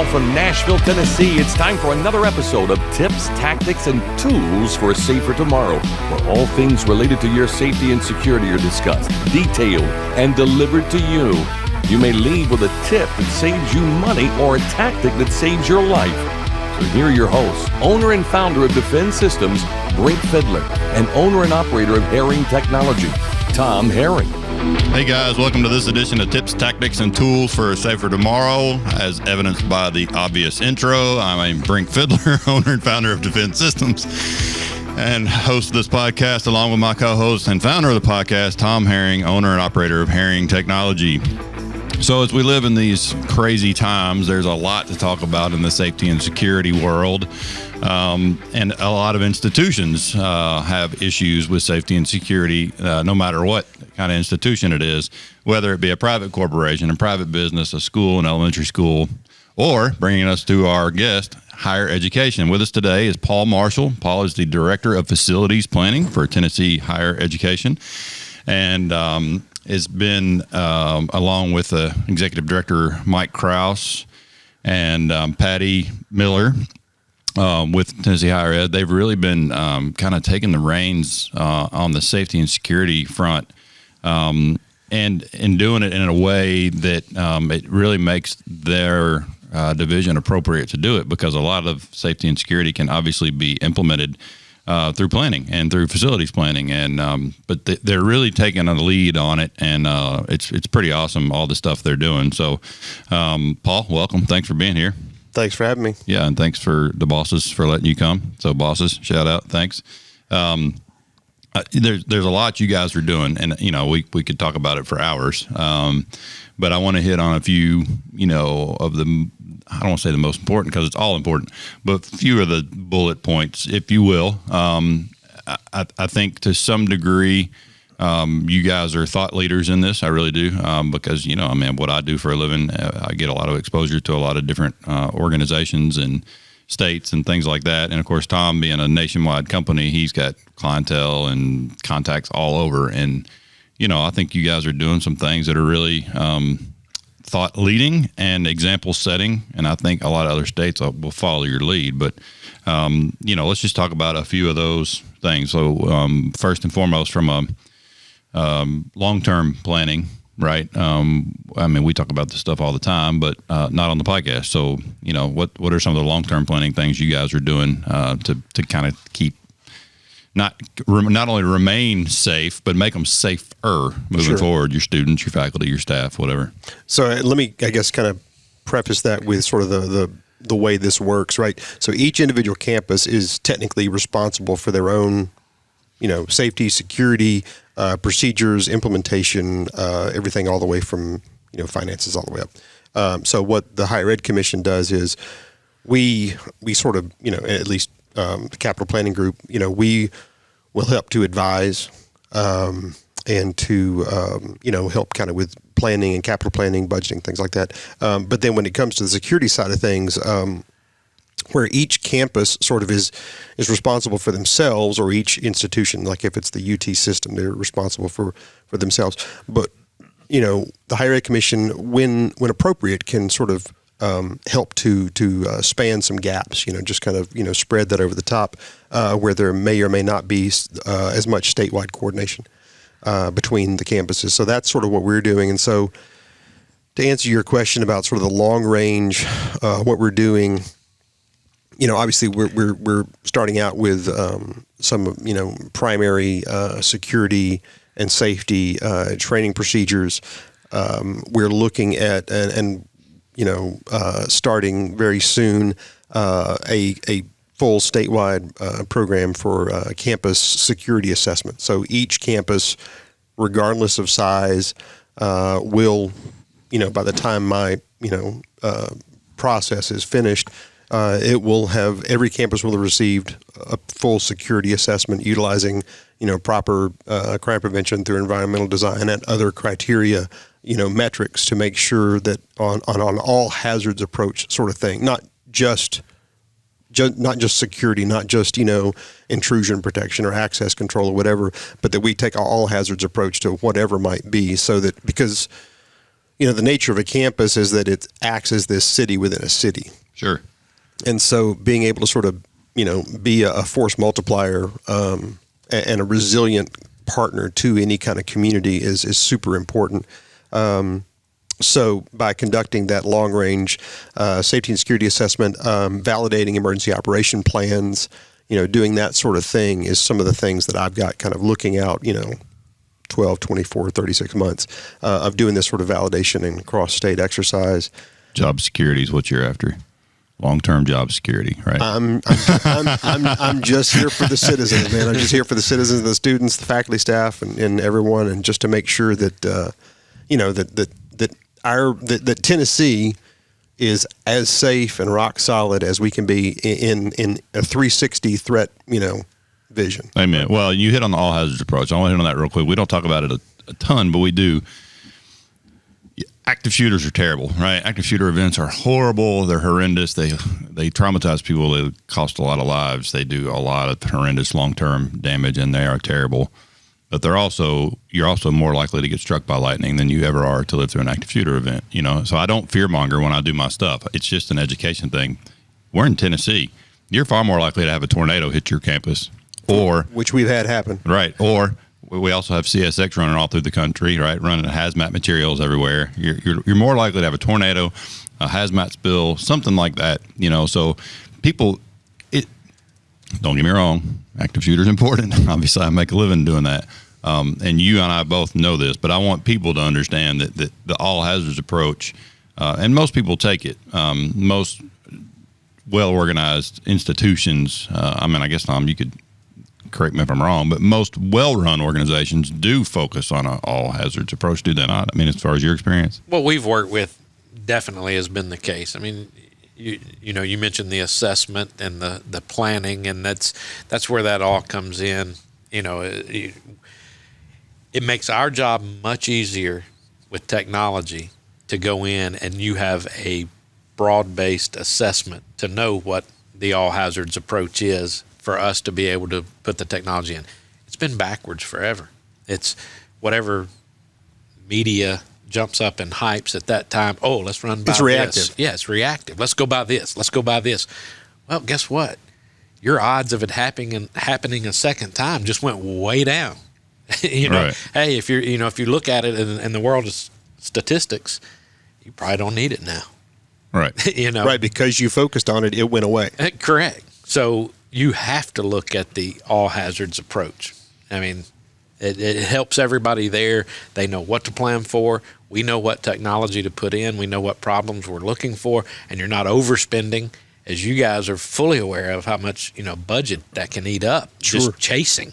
now from Nashville, Tennessee, it's time for another episode of Tips, Tactics, and Tools for a Safer Tomorrow, where all things related to your safety and security are discussed, detailed, and delivered to you. You may leave with a tip that saves you money or a tactic that saves your life. So here are your hosts, owner and founder of Defense Systems, Brink Fidler, and owner and operator of Herring Technology, Tom Herring. Hey guys, welcome to this edition of Tips, Tactics, and Tools for a Safer Tomorrow. As evidenced by the obvious intro, I'm Brink Fidler, owner and founder of Defense Systems, and host of this podcast along with my co-host and founder of the podcast, Tom Herring, owner and operator of Herring Technology. So as we live in these crazy times, there's a lot to talk about in the safety and security world. And a lot of institutions have issues with safety and security, no matter what kind of institution it is, whether it be a private corporation, a private business, a school, an elementary school, or bringing us to our guest, higher education. With us today is Paul Marshall. Paul is the Director of Facilities Planning for Tennessee Higher Education, and has been, along with the Executive Director Mike Krause and Patty Miller, with Tennessee Higher Ed, they've really been kind of taking the reins on the safety and security front, and doing it in a way that it really makes their division appropriate to do it, because a lot of safety and security can obviously be implemented through planning and through facilities planning, and but they're really taking a lead on it, and it's pretty awesome, all the stuff they're doing. So, Paul, welcome. Thanks for being here. Thanks for having me. Yeah, and thanks for the bosses for letting you come. So, bosses, shout out, thanks. There's a lot you guys are doing, and we could talk about it for hours. But I want to hit on a few, of the, I don't want to say the most important because it's all important, but a few of the bullet points, if you will. I think to some degree, you guys are thought leaders in this. I really do, because, what I do for a living, I get a lot of exposure to a lot of different organizations and states and things like that. And of course, Tom being a nationwide company, he's got clientele and contacts all over. And, I think you guys are doing some things that are really thought leading and example setting. And I think a lot of other states will follow your lead. But, let's just talk about a few of those things. So first and foremost, from a long-term planning, right? We talk about this stuff all the time, but not on the podcast. So, what are some of the long-term planning things you guys are doing to kind of keep not only remain safe, but make them safer moving forward? Your students, your faculty, your staff, whatever. So let me, I guess, kind of preface that with sort of the way this works, right? So each individual campus is technically responsible for their own, safety, security, procedures, implementation, everything all the way from, finances all the way up. So what the Higher Ed Commission does is we sort of, at least the capital planning group, we will help to advise and to, help kind of with planning and capital planning, budgeting, things like that. But then when it comes to the security side of things, where each campus sort of is responsible for themselves, or each institution, like if it's the UT system, they're responsible for themselves. But, the Higher Ed Commission, when appropriate, can sort of help to span some gaps, just kind of, spread that over the top, where there may or may not be as much statewide coordination between the campuses. So that's sort of what we're doing. And so to answer your question about sort of the long range, what we're doing, obviously we're starting out with some, primary security and safety training procedures. We're looking at and starting very soon a full statewide program for campus security assessment. So each campus, regardless of size, will, by the time my process is finished, every campus will have received a full security assessment utilizing, proper crime prevention through environmental design and other criteria, metrics to make sure that on all hazards approach sort of thing, not just security, not just, intrusion protection or access control or whatever, but that we take all hazards approach to whatever might be, so that, because the nature of a campus is that it acts as this city within a city. Sure. And so being able to sort of, be a force multiplier and a resilient partner to any kind of community is super important. So by conducting that long-range safety and security assessment, validating emergency operation plans, doing that sort of thing is some of the things that I've got kind of looking out, 12, 24, 36 months of doing this sort of validation and cross-state exercise. Job security is what you're after. Long-term job security, right? I'm just here for the citizens, man. I'm just here for the citizens, the students, the faculty, staff, and everyone, and just to make sure that that Tennessee is as safe and rock solid as we can be in a 360 threat, vision. Amen. Well, you hit on the all hazards approach. I want to hit on that real quick. We don't talk about it a ton, but we do. Active shooters are terrible, right? Active shooter events are horrible. They're horrendous. They traumatize people. They cost a lot of lives. They do a lot of horrendous long-term damage, and they are terrible. But you're also more likely to get struck by lightning than you ever are to live through an active shooter event. So I don't fearmonger when I do my stuff. It's just an education thing. We're in Tennessee. You're far more likely to have a tornado hit your campus, which we've had happen, right? Or we also have CSX running all through the country, right? Running hazmat materials everywhere. You're more likely to have a tornado, a hazmat spill, something like that. So people, don't get me wrong, active shooter is important. Obviously, I make a living doing that. And you and I both know this, but I want people to understand that the all hazards approach, and most people take it. Most well-organized institutions, I guess, Tom, you could correct me if I'm wrong, but most well-run organizations do focus on an all hazards approach, do they not? As far as your experience? What we've worked with definitely has been the case. You mentioned the assessment and the planning, and that's where that all comes in. It makes our job much easier with technology to go in and you have a broad-based assessment to know what the all hazards approach is for us to be able to put the technology in. It's been backwards forever. It's whatever media jumps up and hypes at that time. Oh, let's run by this. It's reactive. Yeah, it's reactive. Let's go by this. Let's go by this. Well, guess what? Your odds of it happening a second time just went way down. Right. Hey, if you look at it in the world of statistics, you probably don't need it now. Right. Right, because you focused on it, it went away. Correct. So you have to look at the all hazards approach. It helps everybody there. They know what to plan for. We know what technology to put in. We know what problems we're looking for, and you're not overspending, as you guys are fully aware of how much budget that can eat up. Sure. Just chasing.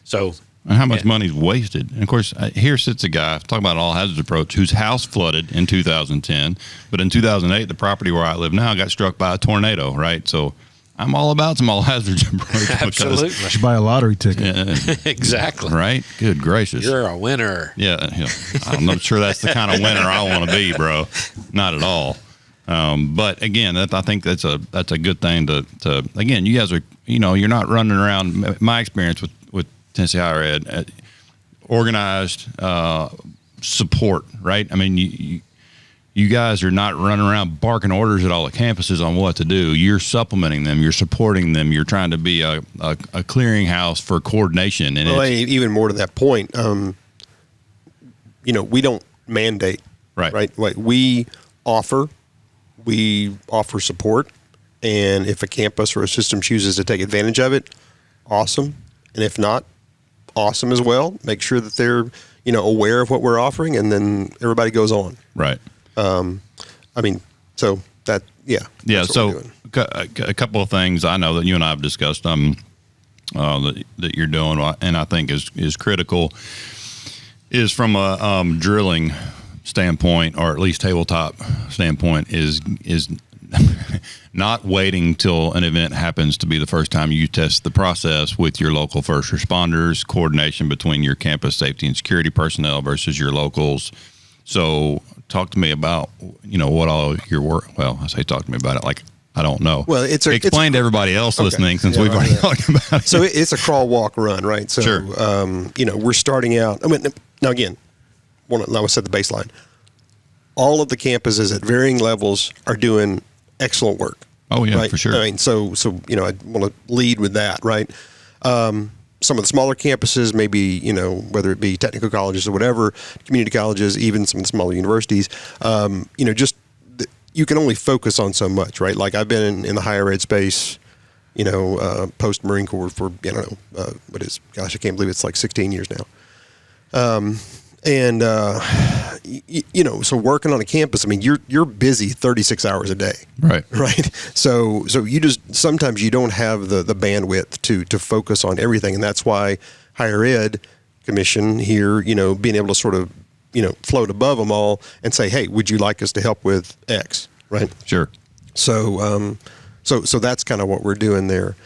So. And how much money's wasted. And of course, here sits a guy talking about an all hazards approach whose house flooded in 2010, but in 2008, the property where I live now got struck by a tornado. Right, so. I'm all about some all hazards approach. Absolutely. You should buy a lottery ticket. Exactly. Right? Good gracious. You're a winner. Yeah. I'm not sure that's the kind of winner I want to be, bro. Not at all. But again, I think that's a good thing to again, you guys are, you're not running around. My experience with Tennessee Higher Ed, organized support, right? You guys are not running around barking orders at all the campuses on what to do. You're supplementing them. You're supporting them. You're trying to be a clearinghouse for coordination. And even more to that point, we don't mandate. Right. Like we offer support, and if a campus or a system chooses to take advantage of it, awesome. And if not, awesome as well. Make sure that they're aware of what we're offering, and then everybody goes on. Right. So that, yeah. Yeah. So a couple of things I know that you and I have discussed, that you're doing, and I think is critical, is from a drilling standpoint, or at least tabletop standpoint, is not waiting till an event happens to be the first time you test the process with your local first responders, coordination between your campus safety and security personnel versus your locals. So talk to me about, what all your work, well, I say talk to me about it like I don't know. Well, explain to everybody else listening, since we've already talked about it. So it's a crawl, walk, run, right? So, sure. We're starting out. Now again, I want to set the baseline. all of the campuses at varying levels are doing excellent work. Oh yeah, right? for sure. I mean, so I want to lead with that, right? Some of the smaller campuses, maybe whether it be technical colleges or whatever, community colleges, even some of the smaller universities, you can only focus on so much, right? Like I've been in the higher ed space, post Marine Corps for I can't believe it's like 16 years now. So working on a campus, I mean, you're busy 36 hours a day. Right. Right. So sometimes you don't have the bandwidth to focus on everything. And that's why higher ed commission here, being able to sort of, float above them all and say, hey, would you like us to help with X? Right. Sure. So that's kind of what we're doing there.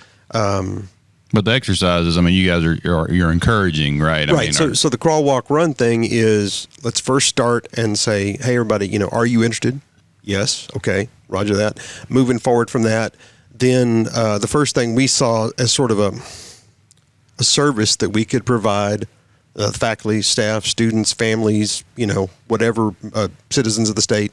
But the exercises, I mean, you guys you're encouraging, right? Right. So the crawl, walk, run thing is, let's first start and say, hey, everybody, are you interested? Yes. Okay. Roger that. Moving forward from that, then the first thing we saw as sort of a service that we could provide faculty, staff, students, families, whatever citizens of the state,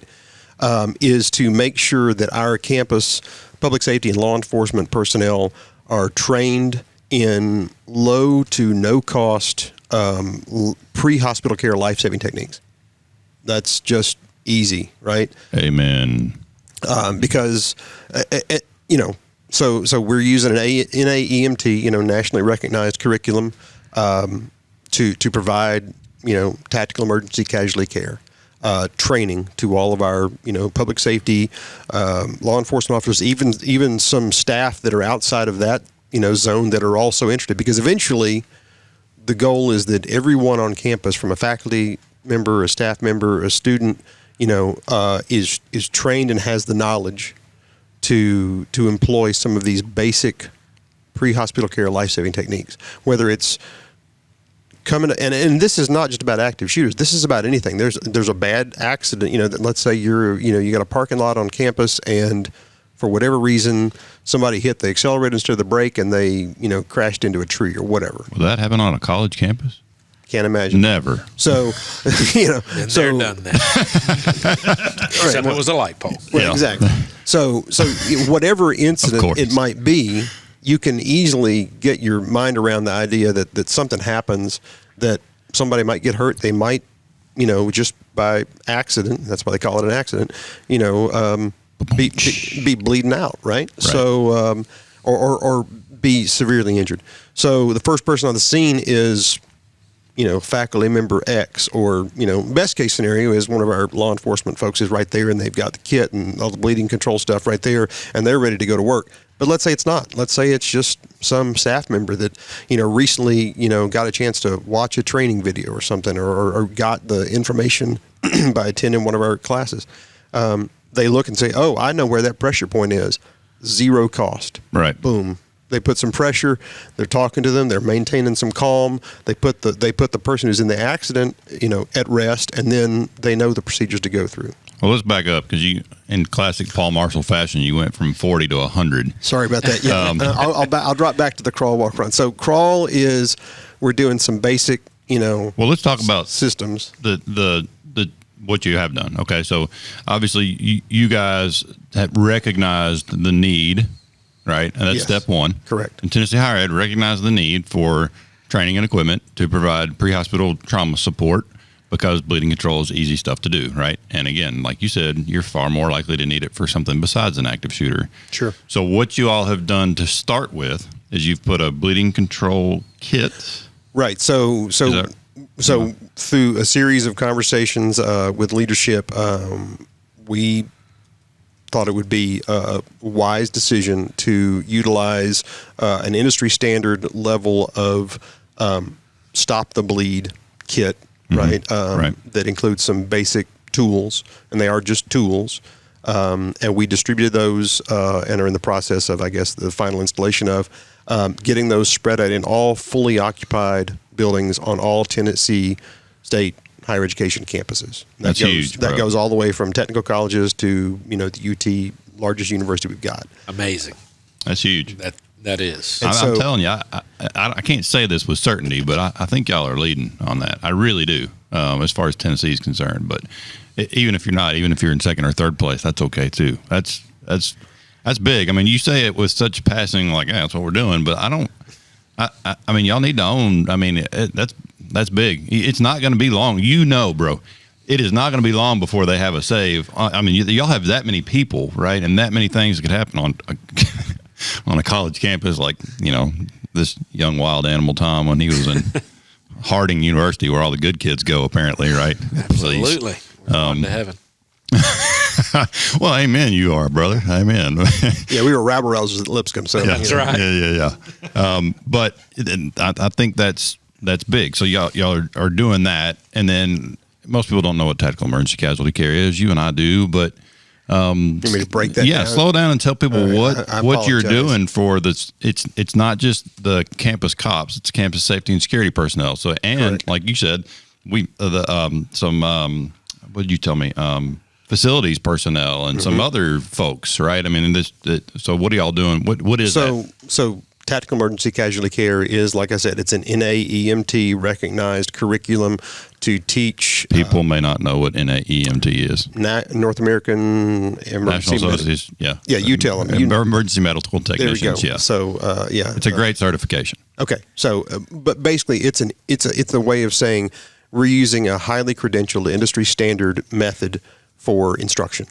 is to make sure that our campus public safety and law enforcement personnel are trained in low to no cost pre-hospital care life-saving techniques. That's just easy, right? Amen. Because so we're using an NAEMT, nationally recognized curriculum to provide tactical emergency casualty care. Training to all of our, public safety, law enforcement officers, even some staff that are outside of that, zone that are also interested. Because eventually, the goal is that everyone on campus, from a faculty member, a staff member, a student, is trained and has the knowledge to employ some of these basic pre-hospital care life-saving techniques. Whether it's coming and this is not just about active shooters. This is about anything. There's a bad accident. Let's say you got a parking lot on campus, and for whatever reason somebody hit the accelerator instead of the brake, and they crashed into a tree or whatever. Will that happen on a college campus? Can't imagine. Never. So Been there, done that. Except it was a light pole. Well, Yeah. exactly. So whatever incident it might be, you can easily get your mind around the idea that something happens, that somebody might get hurt. They might, just by accident, that's why they call it an accident, be bleeding out, right? So, or be severely injured. So the first person on the scene is, faculty member X, or, best case scenario is one of our law enforcement folks is right there, and they've got the kit and all the bleeding control stuff right there, and they're ready to go to work. But let's say it's not. Let's say it's just some staff member that, recently, got a chance to watch a training video or something, or got the information by attending one of our classes. They look and say, oh, I know where that pressure point is. Zero cost. Right. Boom. They put some pressure. They're talking to them. They're maintaining some calm. They put the person who's in the accident, at rest, and then they know the procedures to go through. Well, let's back up, because in classic Paul Marshall fashion, you went from 40 to 100. Sorry about that. Yeah, I'll drop back to the crawl, walk, run. So crawl is, we're doing some basic, Well, let's talk about systems. The what you have done. Okay, so obviously you guys have recognized the need, right? And that's Yes. step one. Correct. And Tennessee Higher Ed recognized the need for training and equipment to provide pre-hospital trauma support, because bleeding control is easy stuff to do, right? And again, like you said, you're far more likely to need it for something besides an active shooter. Sure. So what you all have done to start with is you've put a bleeding control kit. Right. So through a series of conversations with leadership, we thought it would be a wise decision to utilize an industry standard level of stop the bleed kit, right? That includes some basic tools, and they are just tools. And we distributed those and are in the process of, I guess, the final installation of getting those spread out in all fully occupied buildings on all Tennessee state higher education campuses. That's huge. That goes all the way from technical colleges to, the UT, largest university we've got. Amazing. That's huge. That is. I'm telling you, I can't say this with certainty, but I think y'all are leading on that. I really do. as far as Tennessee is concerned. But even if you're in second or third place, that's okay too. That's big. I mean, you say it with such passing, like, yeah, that's what we're doing, but I mean, y'all need to own. I mean, that's big. It's not going to be long, bro. It is not going to be long before they have a save. I mean, y'all have that many people, right, and that many things that could happen on a college campus, like this young wild animal Tom when he was in Harding University, where all the good kids go, apparently, right? Absolutely, we're going to heaven. Well, amen. You are, brother. Amen. Yeah, we were rabble rousers at Lipscomb, so That's right. Yeah. But I think that's big. So y'all are doing that, and then most people don't know what tactical emergency casualty care is. You and I do, but you want me to break that down? slow down and tell people what you're doing for this. It's not just the campus cops; it's campus safety and security personnel. So, and correct. Like you said, we what did you tell me? Facilities personnel and some other folks, right? I mean, so what are y'all doing? What is that? So tactical emergency casualty care is, like I said, it's an NAEMT recognized curriculum to teach. People may not know what NAEMT is. North American Emergency National Association. Yeah, you tell them. Emergency medical technicians. There we go. Yeah. So it's a great certification. Okay, so but basically, it's a way of saying we're using a highly credentialed industry standard method for instruction,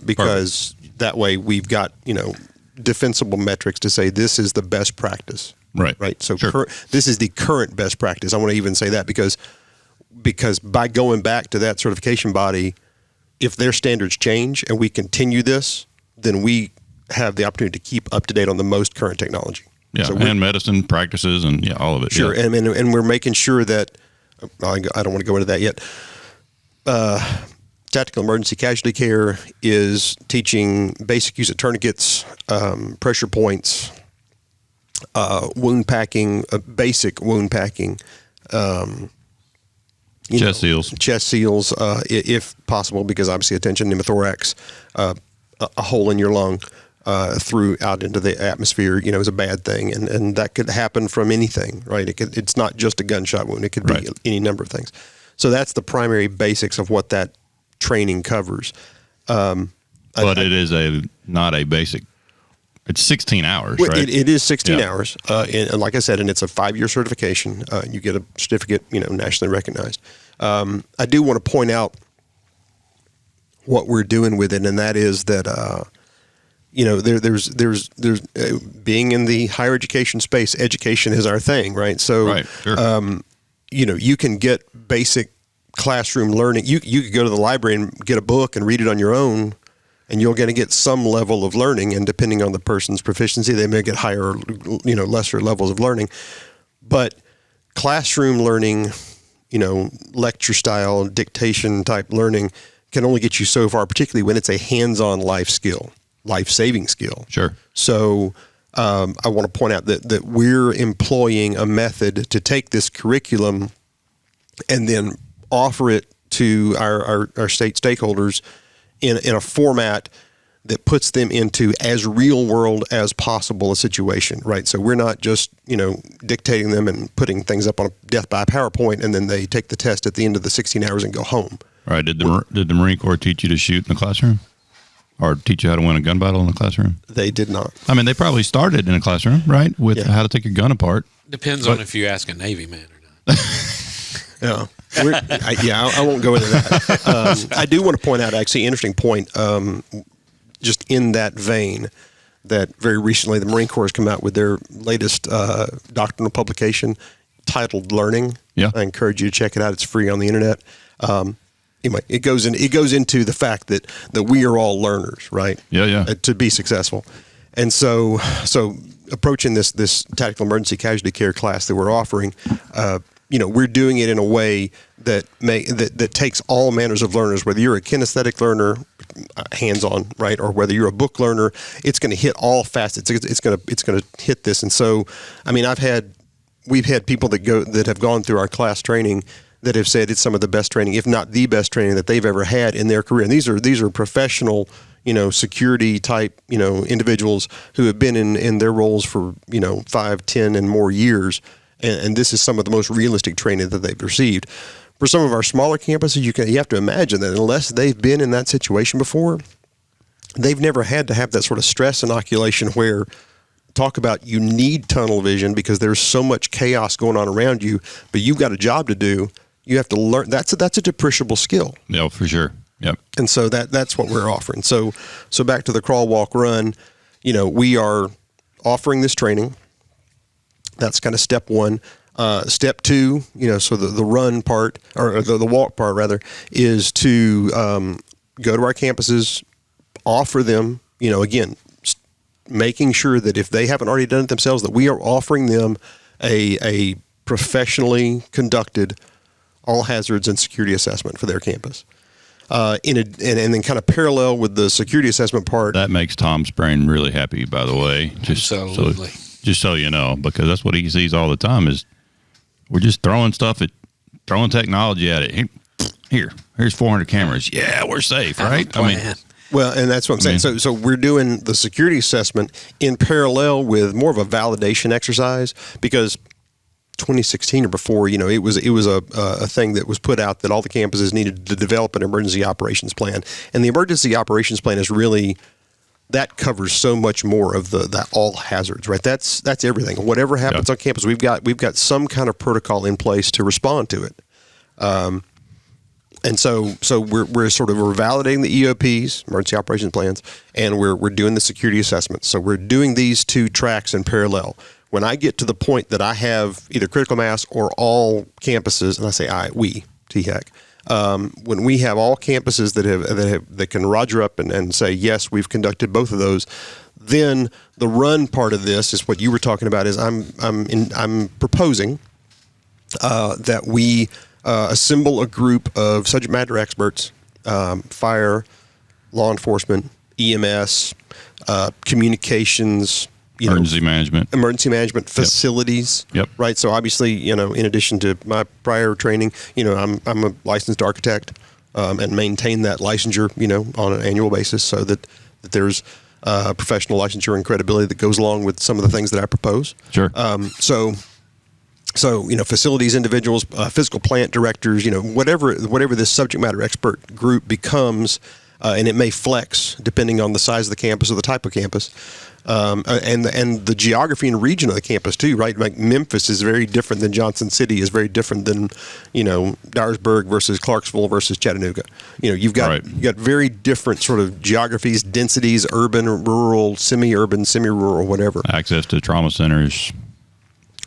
because that way we've got defensible metrics to say this is the best practice. Right. So sure. This is the current best practice. I want to even say that because by going back to that certification body, if their standards change and we continue this, then we have the opportunity to keep up to date on the most current technology. Yeah, so and medicine practices and all of it. Sure, yeah. And we're making sure that I don't want to go into that yet. Tactical emergency casualty care is teaching basic use of tourniquets, pressure points, wound packing, basic wound packing, chest seals, if possible, because obviously attention pneumothorax, a hole in your lung through out into the atmosphere, is a bad thing, and that could happen from anything, right? It's not just a gunshot wound; it could be any number of things. So that's the primary basics of what that training covers. But it is not a basic. It's 16 hours, right? It is 16 hours, and like I said, and it's a 5-year certification. You get a certificate, nationally recognized. I do want to point out what we're doing with it, and that is that there's being in the higher education space, education is our thing, right? So, sure. You can get basic classroom learning. You could go to the library and get a book and read it on your own, and you're going to get some level of learning. And depending on the person's proficiency, they may get higher, lesser levels of learning. But classroom learning, lecture style, dictation type learning can only get you so far, particularly when it's a hands-on life-saving skill. Sure. So I want to point out that we're employing a method to take this curriculum and then offer it to our state stakeholders in a format that puts them into as real world as possible a situation, right? So we're not just, dictating them and putting things up on a death by PowerPoint and then they take the test at the end of the 16 hours and go home. All right. Did the Marine Corps teach you to shoot in the classroom? Or teach you how to win a gun battle in the classroom? They did not. I mean, they probably started in a classroom, right? With how to take a gun apart. Depends on if you ask a Navy man or not. Yeah. I won't go into that. I do want to point out, actually, an interesting point, just in that vein, that very recently the Marine Corps has come out with their latest doctrinal publication titled Learning. Yeah. I encourage you to check it out. It's free on the internet. Anyway, it goes into the fact that we are all learners, right? Yeah. To be successful. And so approaching this tactical emergency casualty care class that we're offering, we're doing it in a way that takes all manners of learners, whether you're a kinesthetic learner, hands-on, right, or whether you're a book learner, it's going to hit all facets. It's going to hit this. And so, I mean, we've had people that have gone through our class training that have said it's some of the best training, if not the best training that they've ever had in their career. And these are professional, security type, individuals who have been in their roles for, 5, 10 and more years. And this is some of the most realistic training that they've received. For some of our smaller campuses, you have to imagine that unless they've been in that situation before, they've never had to have that sort of stress inoculation where talk about you need tunnel vision because there's so much chaos going on around you, but you've got a job to do. You have to learn. That's a depreciable skill. Yeah, for sure. Yep. And so that's what we're offering. So back to the crawl, walk, run, we are offering this training. That's kind of step one. Step two, so the run part or the walk part rather is to go to our campuses, offer them, again, making sure that if they haven't already done it themselves, that we are offering them a professionally conducted all hazards and security assessment for their campus. And then kind of parallel with the security assessment part. That makes Tom's brain really happy, by the way. Absolutely. Just so you know, because that's what he sees all the time is we're just throwing technology at it. Here's 400 cameras. Yeah, we're safe, right? Well, and that's what I'm saying. So we're doing the security assessment in parallel with more of a validation exercise because 2016 or before, it was a thing that was put out that all the campuses needed to develop an emergency operations plan, and the emergency operations plan is really that covers so much more of that all hazards, right? That's everything. Whatever happens on campus, we've got some kind of protocol in place to respond to it. And so we're validating the EOPs, emergency operations plans, and we're doing the security assessments. So we're doing these two tracks in parallel. When I get to the point that I have either critical mass or all campuses, and I say we, THEC, when we have all campuses that can roger up and say, yes, we've conducted both of those, then the run part of this is what you were talking about is I'm proposing that we assemble a group of subject matter experts, fire, law enforcement, EMS, communications, emergency management facilities. Yep. Right. So obviously, in addition to my prior training, I'm a licensed architect and maintain that licensure, on an annual basis so that there's professional licensure and credibility that goes along with some of the things that I propose. Sure. So facilities individuals, physical plant directors, whatever this subject matter expert group becomes, and it may flex depending on the size of the campus or the type of campus. And the geography and region of the campus too, right? Like Memphis is very different than Johnson City is very different than, Dyersburg versus Clarksville versus Chattanooga. You've got very different sort of geographies, densities, urban, rural, semi-urban, semi-rural, whatever. Access to trauma centers.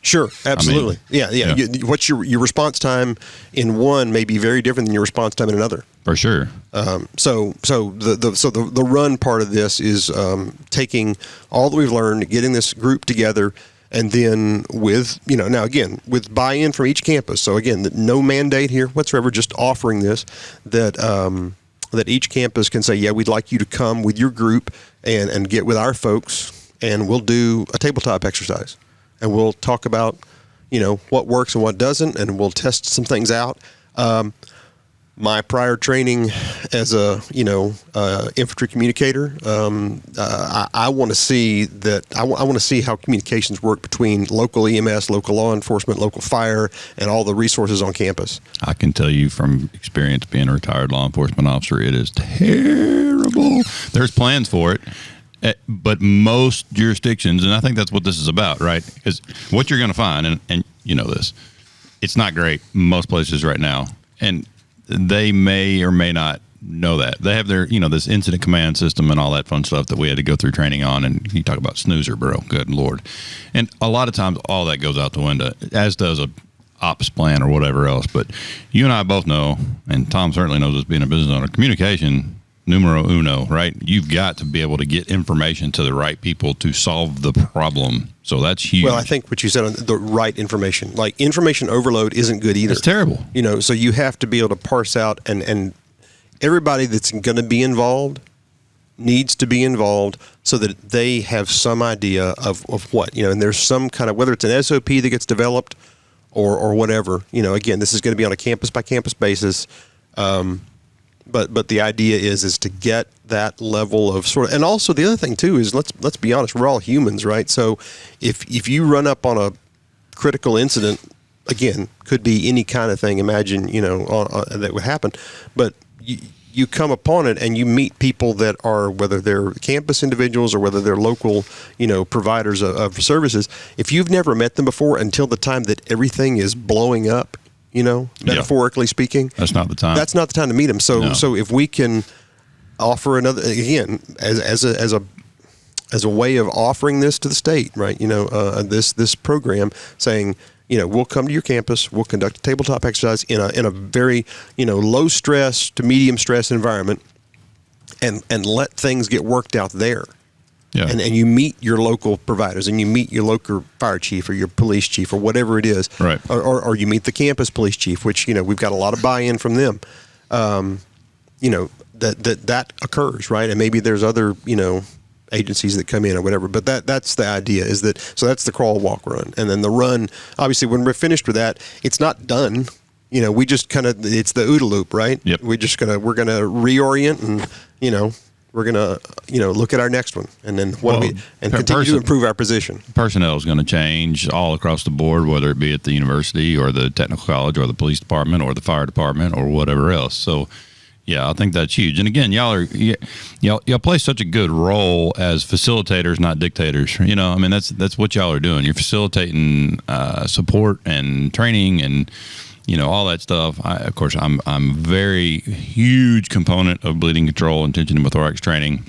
Sure, absolutely. Yeah. What's your response time in one may be very different than your response time in another. For sure. So the run part of this is taking all that we've learned, getting this group together, and then with now again with buy-in from each campus. So again, no mandate here whatsoever, just offering this that each campus can say, yeah, we'd like you to come with your group and get with our folks, and we'll do a tabletop exercise. And we'll talk about, what works and what doesn't, and we'll test some things out. My prior training as a, infantry communicator, I want to see that. I want to see how communications work between local EMS, local law enforcement, local fire, and all the resources on campus. I can tell you from experience being a retired law enforcement officer, it is terrible. There's plans for it. But most jurisdictions, and I think that's what this is about, right? Because what you're going to find, and you know this, it's not great most places right now. And they may or may not know that. They have their, this incident command system and all that fun stuff that we had to go through training on. And you talk about snoozer, bro. Good Lord. And a lot of times all that goes out the window, as does a ops plan or whatever else. But you and I both know, and Tom certainly knows this being a business owner, communication numero uno, right? You've got to be able to get information to the right people to solve the problem. So that's huge. Well, I think what you said on the right information, like information overload isn't good either. It's terrible. So you have to be able to parse out and everybody that's going to be involved needs to be involved so that they have some idea of what, and there's some kind of, whether it's an SOP that gets developed or whatever, again, this is going to be on a campus by campus basis. But the idea is to get that level of sort of, and also the other thing too is let's be honest, we're all humans, right? So if you run up on a critical incident again, could be any kind of thing. Imagine, that would happen. But you come upon it and you meet people that are, whether they're campus individuals or whether they're local, providers of services. If you've never met them before until the time that everything is blowing up, metaphorically speaking, that's not the time. That's not the time to meet them. So if we can offer another, again, as a way of offering this to the state, right? This program saying, we'll come to your campus, we'll conduct a tabletop exercise in a very, low stress to medium stress environment, and let things get worked out there. Yeah. And you meet your local providers, and you meet your local fire chief or your police chief or whatever it is. Right. Or you meet the campus police chief, which, we've got a lot of buy-in from them. That occurs, right? And maybe there's other, agencies that come in or whatever, but that's the idea, is that, so that's the crawl, walk, run. And then the run, obviously when we're finished with that, it's not done. We just kind of, it's the OODA loop, right? Yep. We're going to reorient and, we're going to, look at our next one, and then continue to improve our position. Personnel is going to change all across the board, whether it be at the university or the technical college or the police department or the fire department or whatever else. So, yeah, I think that's huge. And again, y'all play such a good role as facilitators, not dictators. That's what y'all are doing. You're facilitating support and training and all that stuff. Of course, I'm very huge component of bleeding control and tension pneumothorax training.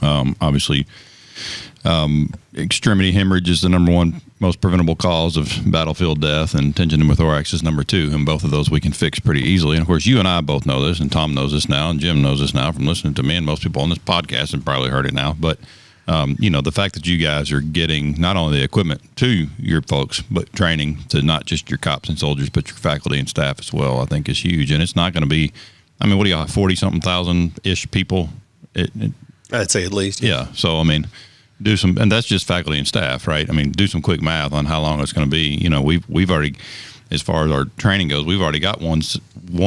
Obviously, extremity hemorrhage is the number one most preventable cause of battlefield death, and tension pneumothorax is number 2. And both of those we can fix pretty easily. And of course, you and I both know this, and Tom knows this now, and Jim knows this now from listening to me, and most people on this podcast have probably heard it now. But the fact that you guys are getting not only the equipment to your folks, but training to not just your cops and soldiers, but your faculty and staff as well, I think is huge. And it's not going to be, what do you have, 40-something thousand-ish people? I'd say at least. Yeah. So, do some, and that's just faculty and staff, right? Do some quick math on how long it's going to be. We've already, as far as our training goes, we've already got one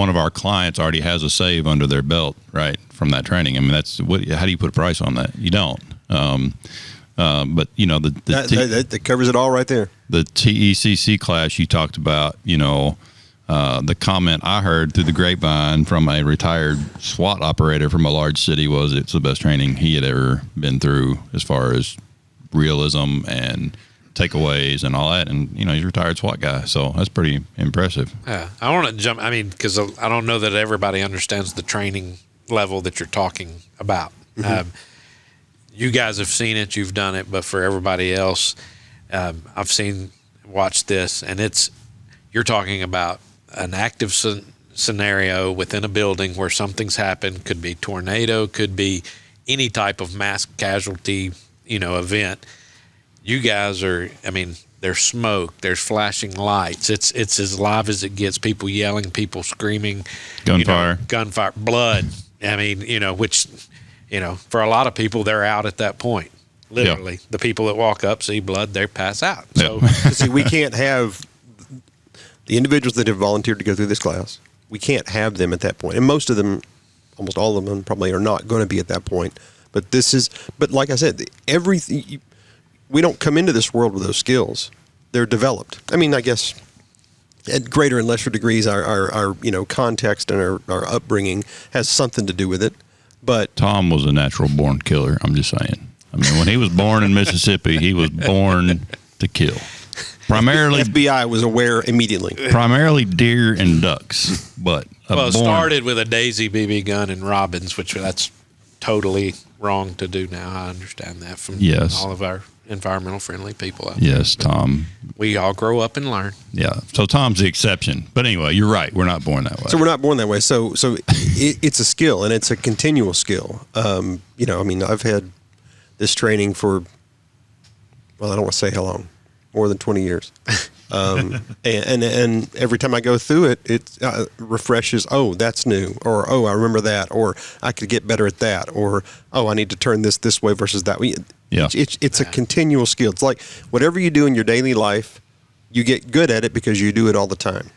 of our clients already has a save under their belt, right, from that training. That's how do you put a price on that? You don't. But that covers it all right there. The TECC class you talked about, the comment I heard through the grapevine from a retired SWAT operator from a large city was it's the best training he had ever been through as far as realism and takeaways and all that. And, he's a retired SWAT guy. So that's pretty impressive. Yeah. I want to jump, because I don't know that everybody understands the training level that you're talking about. Mm-hmm. You guys have seen it, you've done it, but for everybody else, I've watched this, and you're talking about an active scenario within a building where something's happened. Could be tornado, could be any type of mass casualty, event. You guys are, there's smoke, there's flashing lights. It's as live as it gets. People yelling, people screaming, gunfire, blood. Which, for a lot of people, they're out at that point. Literally, the people that walk up, see blood, they pass out. So, see, we can't have the individuals that have volunteered to go through this class. We can't have them at that point, and most of them, almost all of them, probably are not going to be at that point. But like I said, we don't come into this world with those skills. They're developed. I guess at greater and lesser degrees, our context and our upbringing has something to do with it. But Tom was a natural born killer. I'm just saying. When he was born in Mississippi, he was born to kill. Primarily, FBI was aware immediately. Primarily deer and ducks, but it started with a Daisy BB gun in Robbins, which that's totally wrong to do now. I understand that from all of our environmental friendly people out there. Yes, Tom. We all grow up and learn. Yeah. So Tom's the exception. But anyway, you're right. We're not born that way. So we're not born that way. So it's a skill, and it's a continual skill. I've had this training for, I don't want to say how long, more than 20 years. And every time I go through it, it refreshes, oh, that's new, or, oh, I remember that, or I could get better at that, or, oh, I need to turn this way versus that way. Yeah. It's a continual skill. It's like whatever you do in your daily life, you get good at it because you do it all the time.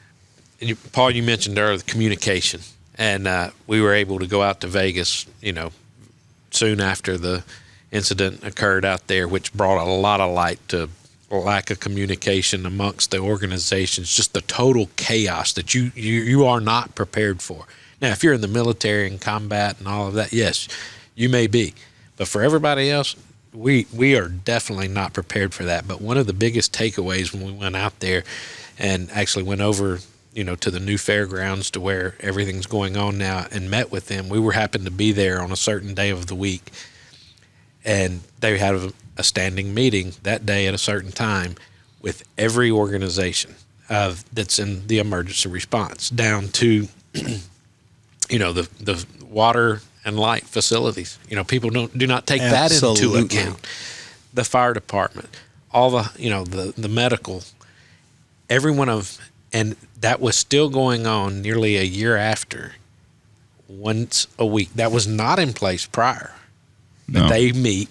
And Paul, you mentioned earlier the communication, and we were able to go out to Vegas, soon after the incident occurred out there, which brought a lot of light to lack of communication amongst the organizations, just the total chaos that you are not prepared for. Now, if you're in the military and combat and all of that, yes, you may be. But for everybody else, we are definitely not prepared for that. But one of the biggest takeaways when we went out there and actually went over, to the new fairgrounds to where everything's going on now and met with them, we happened to be there on a certain day of the week. And they had a standing meeting that day at a certain time with every organization that's in the emergency response, down to, the water and light facilities. People do not take Absolutely. that into account. The fire department, all the medical, every one of, and that was still going on nearly a year after, once a week. That was not in place prior. But No. they meet,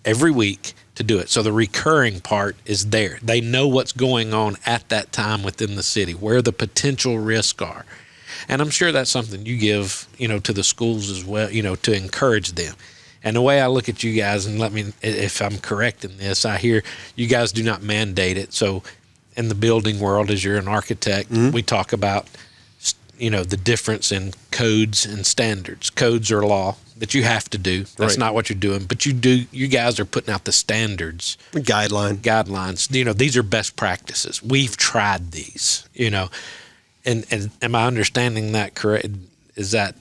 every week to do it. So the recurring part is there. They know what's going on at that time within the city, where the potential risks are. And I'm sure that's something you give, to the schools as well, to encourage them. And the way I look at you guys, and let me, if I'm correct in this, I hear you guys do not mandate it. So in the building world, as you're an architect, we talk about, the difference in codes and standards. Codes are law that you have to do. That's Right. not what you're doing, but you guys are putting out the standards. Guidelines. These are best practices. We've tried these, and am I understanding that correct? Is that?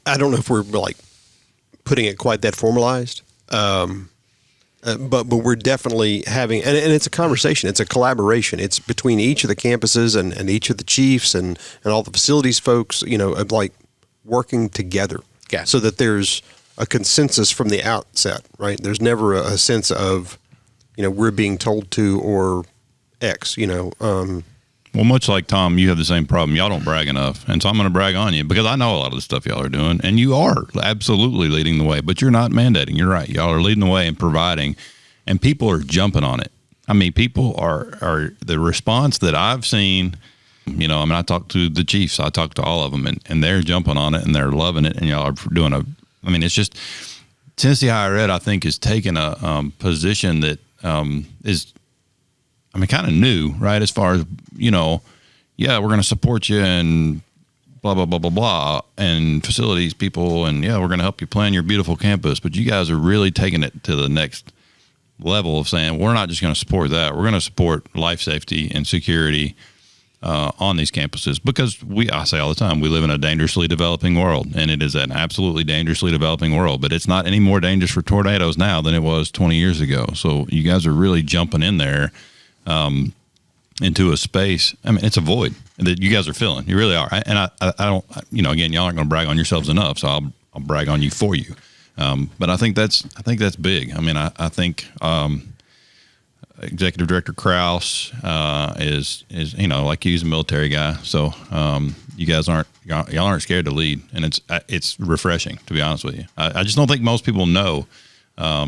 I don't know if we're like putting it quite that formalized, but we're definitely having, and it's a conversation. It's a collaboration. It's between each of the campuses and each of the chiefs and all the facilities folks, of like working together. Gotcha. So that there's a consensus from the outset, right? There's never a sense of, we're being told to or X, Well, much like Tom, you have the same problem. Y'all don't brag enough. And so I'm going to brag on you because I know a lot of the stuff y'all are doing. And you are absolutely leading the way, but you're not mandating. You're right. Y'all are leading the way and providing. And people are jumping on it. I mean, people are the response that I've seen, I talked to the chiefs. I talked to all of them. And they're jumping on it and they're loving it. And y'all are doing it's just Tennessee Higher Ed, I think, is taking a position that is kind of new, right? As far as, we're going to support you and blah, blah, blah, blah, blah, and facilities people. And we're going to help you plan your beautiful campus. But you guys are really taking it to the next level of saying, we're not just going to support that. We're going to support life safety and security on these campuses because I say all the time, we live in a dangerously developing world, and it is an absolutely dangerously developing world, but it's not any more dangerous for tornadoes now than it was 20 years ago. So you guys are really jumping in there into a space. It's a void that you guys are filling. You really are. I don't, again, y'all aren't going to brag on yourselves enough, so I'll brag on you for you. But I think that's big. I think Executive Director Krause is like he's a military guy, so you guys y'all aren't scared to lead, and it's refreshing, to be honest with you. I just don't think most people know. I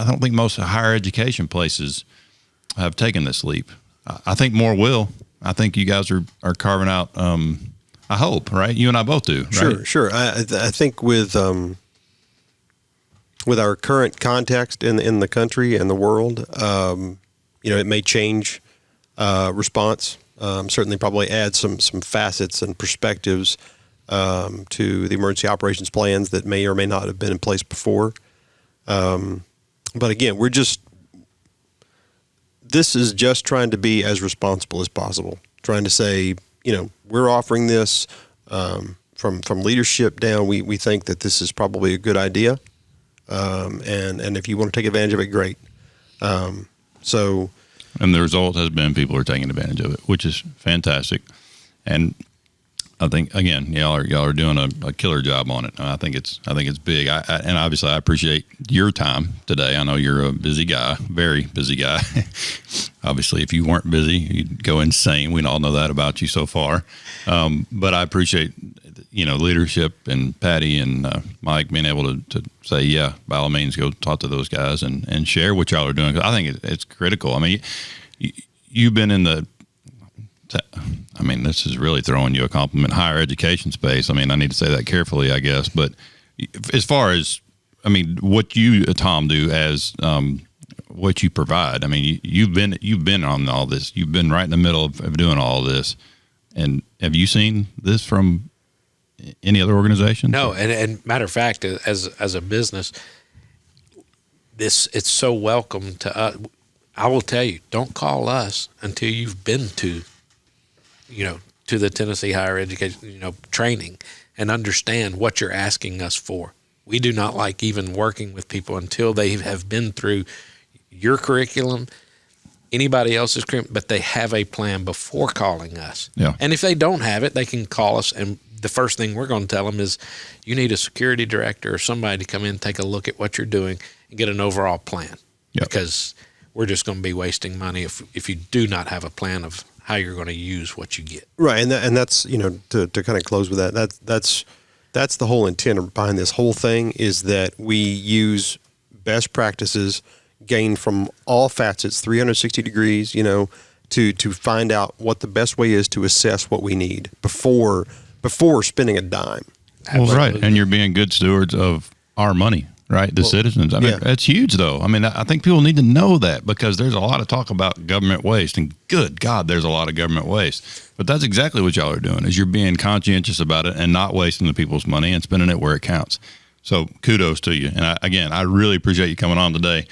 don't think most higher education places have taken this leap. I think more will. I think you guys are carving out. I hope, right? You and I both do. Right? Sure. I think with our current context in the country and the world, it may change response. Certainly, probably add some facets and perspectives to the emergency operations plans that may or may not have been in place before. But again, this is just trying to be as responsible as possible. Trying to say, we're offering this from leadership down. We think that this is probably a good idea. And if you want to take advantage of it, great. And the result has been people are taking advantage of it, which is fantastic. And I think, again, y'all are doing a killer job on it. I think it's big. And obviously I appreciate your time today. I know you're a busy guy, very busy guy. Obviously, if you weren't busy, you'd go insane. We all know that about you so far. But I appreciate, leadership and Patty and Mike being able to say, yeah, by all means, go talk to those guys and share what y'all are doing. 'Cause I think it's critical. You've been in the, this is really throwing you a compliment, higher education space. I need to say that carefully, I guess. But as far as, what you, Tom, do as what you provide. I mean, you've been on all this. You've been right in the middle of doing all this. And have you seen this from any other organization? No, and matter of fact, as a business, it's so welcome to us. I will tell you, don't call us until you've been to the Tennessee higher education, training, and understand what you're asking us for. We do not like even working with people until they have been through your curriculum, anybody else's curriculum, but they have a plan before calling us. Yeah. And if they don't have it, they can call us, and the first thing we're going to tell them is you need a security director or somebody to come in and take a look at what you're doing and get an overall plan. Yep. Because we're just going to be wasting money if you do not have a plan of how you're going to use what you get. Right, and that's to kind of close with that. That's the whole intent behind this whole thing, is that we use best practices gained from all facets, 360 degrees, to find out what the best way is to assess what we need before spending a dime. Well, right, and you're being good stewards of our money. Right, the citizens. I mean, that's huge, though. I mean, I think people need to know that, because there's a lot of talk about government waste, and good God, there's a lot of government waste. But that's exactly what y'all are doing, is you're being conscientious about it and not wasting the people's money and spending it where it counts. So kudos to you. And I really appreciate you coming on today.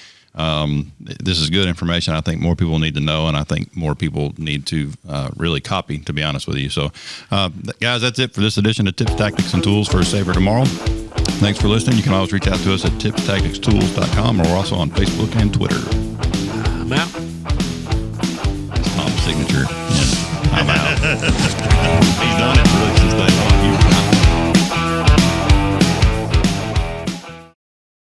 This is good information. I think more people need to know, and I think more people need to really copy, to be honest with you. So, guys, that's it for this edition of Tips, Tactics, and Tools for a Safer Tomorrow. Thanks for listening. You can always reach out to us at tipstacticstools.com, or we're also on Facebook and Twitter. I'm out. That's Tom's signature. Yeah, I'm out. He's done it. Really, since day one.